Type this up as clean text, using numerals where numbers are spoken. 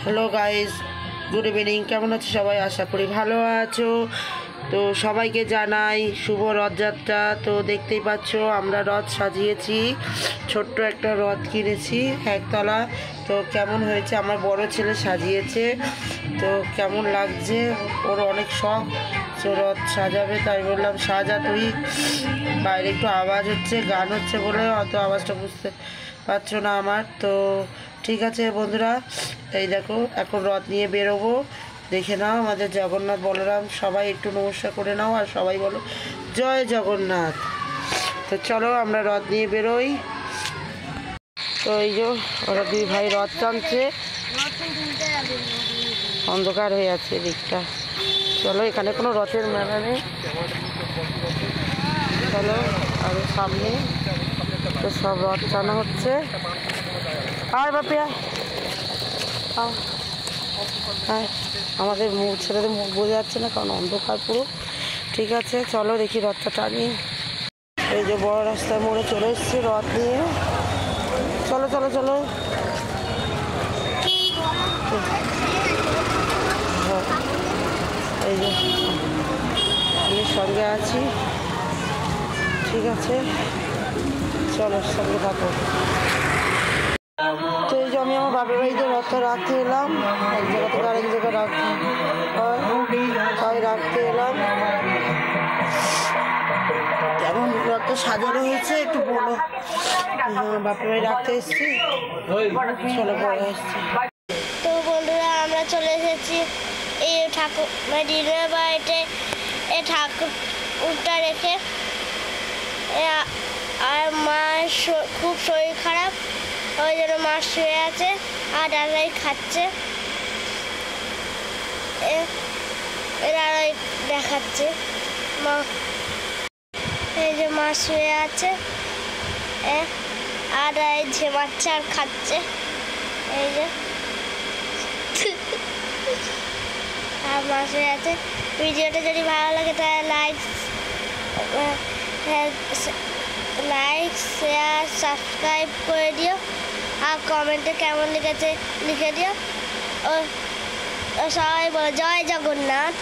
Hello guys, good evening. কেমন আছো সবাই? আশা করি ভালো আছো। তো সবাইকে জানাই শুভ রথযাত্রা। তো দেখতেই পাচ্ছ আমরা রথ সাজিয়েছি, ছোট্ট একটা রথ কিনেছি একতলা। তো কেমন হয়েছে, আমার বড় ছেলে সাজিয়েছে। তো কেমন লাগছে, ওর অনেক শখ তো রথ সাজাবে, তাই বললাম সাজা তুই। বাইরে একটু আওয়াজ হচ্ছে, গান হচ্ছে বলে অত আওয়াজটা বুঝতে পারছো না আমার। তো ঠিক আছে বন্ধুরা, এই দেখো এখন রথ নিয়ে বেরোবো। দেখে নাও আমাদের জগন্নাথ বলরাম, সবাই একটু নমস্কার করে নাও আর সবাই বলো জয় জগন্নাথ। তো চলো আমরা রথ নিয়ে বেরোই। তো এই যে ওরা দুই ভাই রথ টানছে, অন্ধকার হয়ে আছে দিকটা। চলো, এখানে কোনো রথের মেলা নেই, চলো আরো সামনে। তো সব রথ টানা হচ্ছে। আর বাপিয়া হ্যাঁ, আমাদের মুখ ছেলেদের মুখ বোঝা যাচ্ছে না কারণ অন্ধকার পুরো। ঠিক আছে চলো দেখি রথটা টানি। এই যে বড় রাস্তার মোড়ে চলে এসেছি রথ নিয়ে। চলো চলো চলো। এই যে আমি সঙ্গে আছি, ঠিক আছে চলো সঙ্গে থাকো। তো এই যে আমি আমার বাপের বাড়িতে রথটা রাখতে এলাম, এক জায়গা থেকে আরেক জায়গায় রাখতে হয়, তাই রাখতে এলাম। কেমন রথটা সাজানো হয়েছে একটু বলো। বাপের বাড়ি রাখতে এসেছি, চলো পরে এসেছি। তো বন্ধুরা আমরা চলে এসেছি এই ঠাকুর দিনের বাড়িতে। এই ঠাকুরটা রেখে আর মার খুব শরীর খারাপ, ওই জন্য মা শুয়ে আছে আর দাদাই খাচ্ছে, দাদাই দেখাচ্ছে মা। এই যে মা শুয়ে আছে আর দাদাই ঝেমাচ্ছে আর খাচ্ছে, এই যে আর মা শুয়ে আছে। ভিডিওটা যদি ভালো লাগে তাহলে লাইক শেয়ার সাবস্ক্রাইব করে দিও আর কমেন্টে কেমন লিখেছে লিখে দিও। ও সবাই বলো জয় জগন্নাথ।